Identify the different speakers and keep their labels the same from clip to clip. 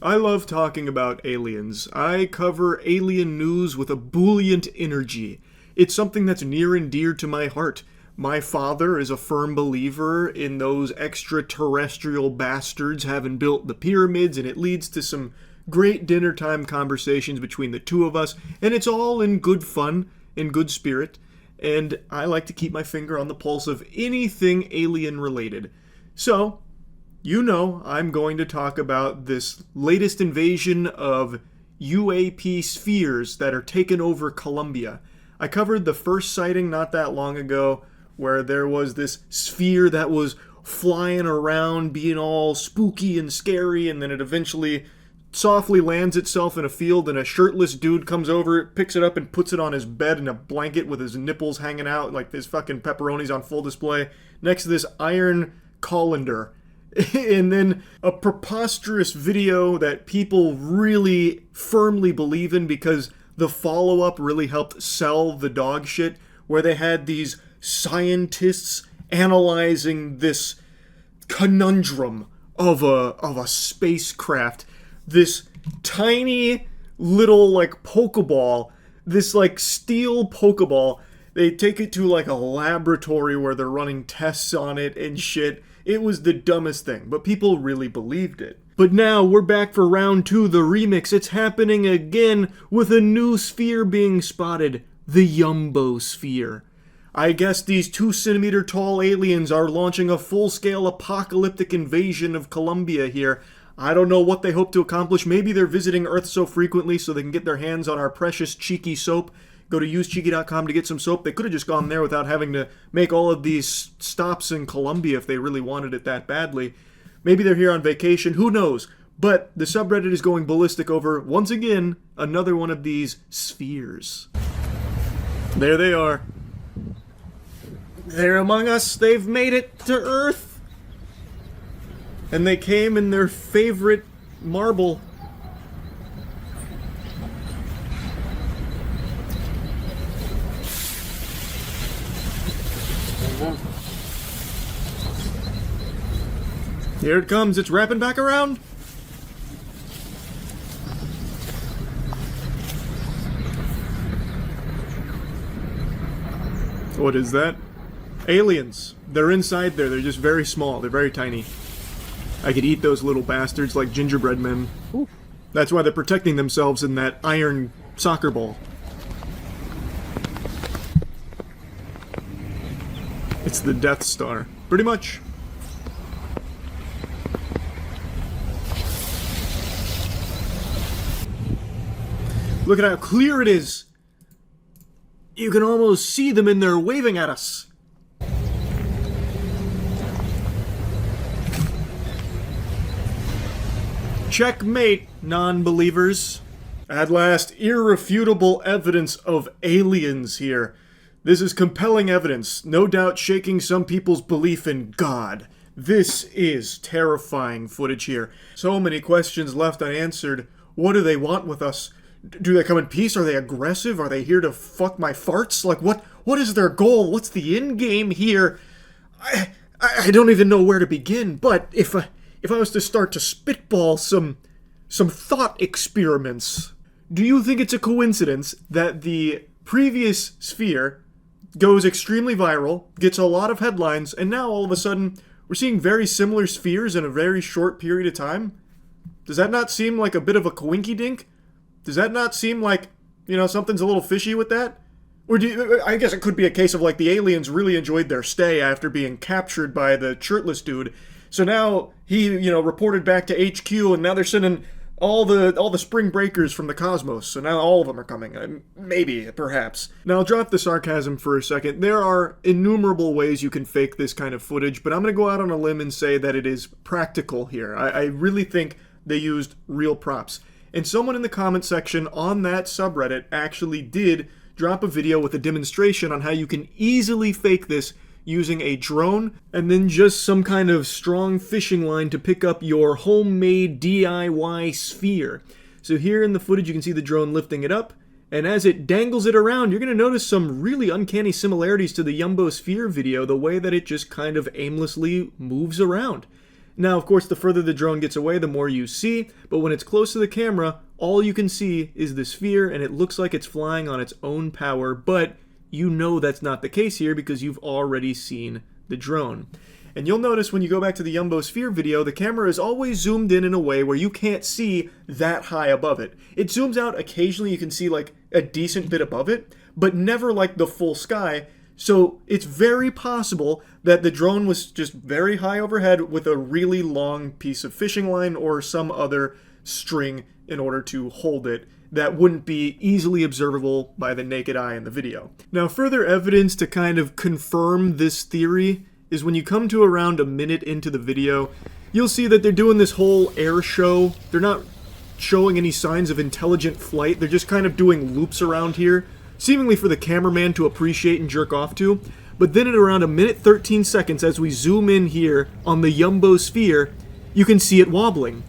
Speaker 1: I love talking about aliens. I cover alien news with a buoyant energy. It's something that's near and dear to my heart. My father is a firm believer in those extraterrestrial bastards having built the pyramids, and it leads to some great dinner time conversations between the two of us, and it's all in good fun and good spirit. And I like to keep my finger on the pulse of anything alien related. So, I'm going to talk about this latest invasion of UAP spheres that are taking over Colombia. I covered the first sighting not that long ago, where there was this sphere that was flying around, being all spooky and scary, and then it eventually softly lands itself in a field, and a shirtless dude comes over, picks it up, and puts it on his bed in a blanket with his nipples hanging out, like his fucking pepperonis on full display, next to this iron colander. And then a preposterous video that people really firmly believe in because the follow-up really helped sell the dog shit, where they had these scientists analyzing this conundrum of a spacecraft, this tiny little like Pokeball, this like steel Pokeball. They take it to like a laboratory where they're running tests on it and shit. It was the dumbest thing, but people really believed it. But now we're back for round 2, the remix. It's happening again with a new sphere being spotted, the Yumbo sphere. I guess these 2-centimeter tall aliens are launching a full-scale apocalyptic invasion of Colombia here. I don't know what they hope to accomplish. Maybe they're visiting Earth so frequently so they can get their hands on our precious Cheeky soap. Go to usecheeky.com to get some soap. They could have just gone there without having to make all of these stops in Colombia if they really wanted it that badly. Maybe they're here on vacation. Who knows? But the subreddit is going ballistic over, once again, another one of these spheres. There they are. They're among us. They've made it to Earth. And they came in their favorite marble. Here it comes, it's wrapping back around. What is that? Aliens. They're inside there, they're just very small, they're very tiny. I could eat those little bastards like gingerbread men. Ooh. That's why they're protecting themselves in that iron soccer ball. It's the Death Star. Pretty much. Look at how clear it is. You can almost see them in there waving at us. Checkmate, non-believers. At last, irrefutable evidence of aliens here. This is compelling evidence, no doubt shaking some people's belief in God. This is terrifying footage here. So many questions left unanswered. What do they want with us? Do they come in peace? Are they aggressive? Are they here to fuck my farts? Like, what is their goal? What's the end game here? I don't even know where to begin, but if I was to start to spitball some thought experiments, do you think it's a coincidence that the previous sphere goes extremely viral, gets a lot of headlines, and now all of a sudden we're seeing very similar spheres in a very short period of time? Does that not seem like a bit of a coinky-dink? Does that not seem like, something's a little fishy with that? Or I guess it could be a case of like the aliens really enjoyed their stay after being captured by the shirtless dude. So now he, reported back to HQ, and now they're sending all the spring breakers from the cosmos. So now all of them are coming. Maybe, perhaps. Now I'll drop the sarcasm for a second. There are innumerable ways you can fake this kind of footage, but I'm going to go out on a limb and say that it is practical here. I really think they used real props. And someone in the comment section on that subreddit actually did drop a video with a demonstration on how you can easily fake this using a drone and then just some kind of strong fishing line to pick up your homemade DIY sphere. So here in the footage you can see the drone lifting it up, and as it dangles it around, you're going to notice some really uncanny similarities to the Yumbo sphere video, the way that it just kind of aimlessly moves around. Now, of course, the further the drone gets away, the more you see, but when it's close to the camera, all you can see is the sphere, and it looks like it's flying on its own power, but you know that's not the case here because you've already seen the drone. And you'll notice when you go back to the Yumbo sphere video, the camera is always zoomed in a way where you can't see that high above it. It zooms out occasionally, you can see like a decent bit above it, but never like the full sky. So it's very possible that the drone was just very high overhead with a really long piece of fishing line or some other string in order to hold it that wouldn't be easily observable by the naked eye in the video. Now, further evidence to kind of confirm this theory is when you come to around a minute into the video, you'll see that they're doing this whole air show. They're not showing any signs of intelligent flight. They're just kind of doing loops around here, seemingly for the cameraman to appreciate and jerk off to. But then at around a minute 13 seconds, as we zoom in here on the Yumbo sphere, you can see it wobbling.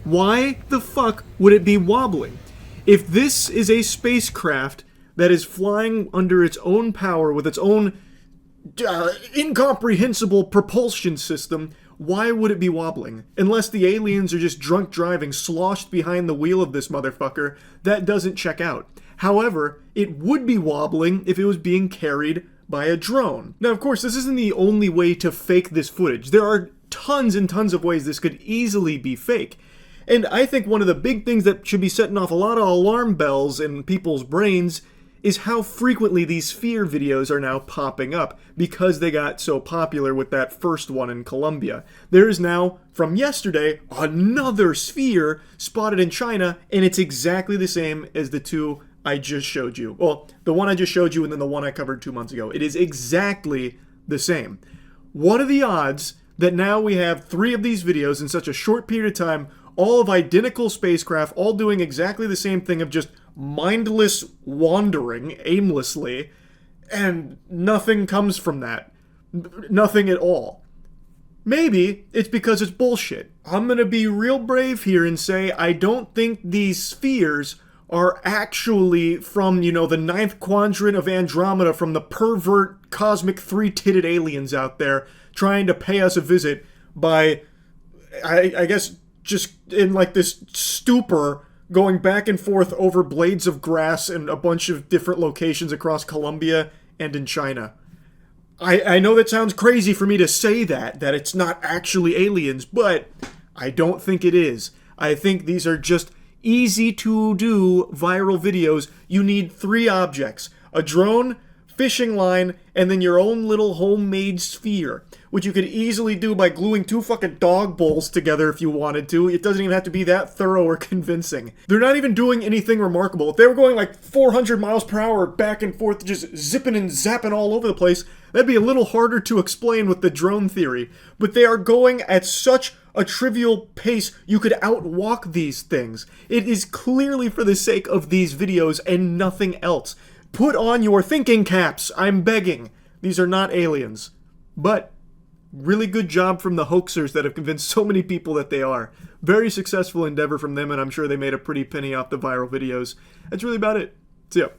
Speaker 1: Why the fuck would it be wobbling? If this is a spacecraft that is flying under its own power with its own incomprehensible propulsion system, why would it be wobbling? Unless the aliens are just drunk driving, sloshed behind the wheel of this motherfucker, that doesn't check out. However, it would be wobbling if it was being carried by a drone. Now, of course, this isn't the only way to fake this footage. There are tons and tons of ways this could easily be fake. And I think one of the big things that should be setting off a lot of alarm bells in people's brains is how frequently these sphere videos are now popping up because they got so popular with that first one in Colombia. There is now, from yesterday, another sphere spotted in China, and it's exactly the same as the two I just showed you. Well, the one I just showed you and then the one I covered 2 months ago. It is exactly the same. What are the odds that now we have 3 of these videos in such a short period of time, all of identical spacecraft, all doing exactly the same thing of just mindless wandering aimlessly, and nothing comes from that. Nothing at all. Maybe it's because it's bullshit. I'm gonna be real brave here and say I don't think these spheres are actually from, the 9th quadrant of Andromeda, from the pervert cosmic 3-titted aliens out there trying to pay us a visit by, I guess, just in like this stupor, going back and forth over blades of grass in a bunch of different locations across Colombia and in China. I know that sounds crazy for me to say that it's not actually aliens, but I don't think it is. I think these are just easy to do viral videos. You need 3 objects: a drone, fishing line, and then your own little homemade sphere, which you could easily do by gluing 2 fucking dog bowls together if you wanted to. It doesn't even have to be that thorough or convincing. They're not even doing anything remarkable. If they were going like 400 miles per hour back and forth, just zipping and zapping all over the place, that'd be a little harder to explain with the drone theory. But they are going at such a trivial pace, you could outwalk these things. It is clearly for the sake of these videos and nothing else. Put on your thinking caps, I'm begging. These are not aliens. But really good job from the hoaxers that have convinced so many people that they are. Very successful endeavor from them, and I'm sure they made a pretty penny off the viral videos. That's really about it. See ya.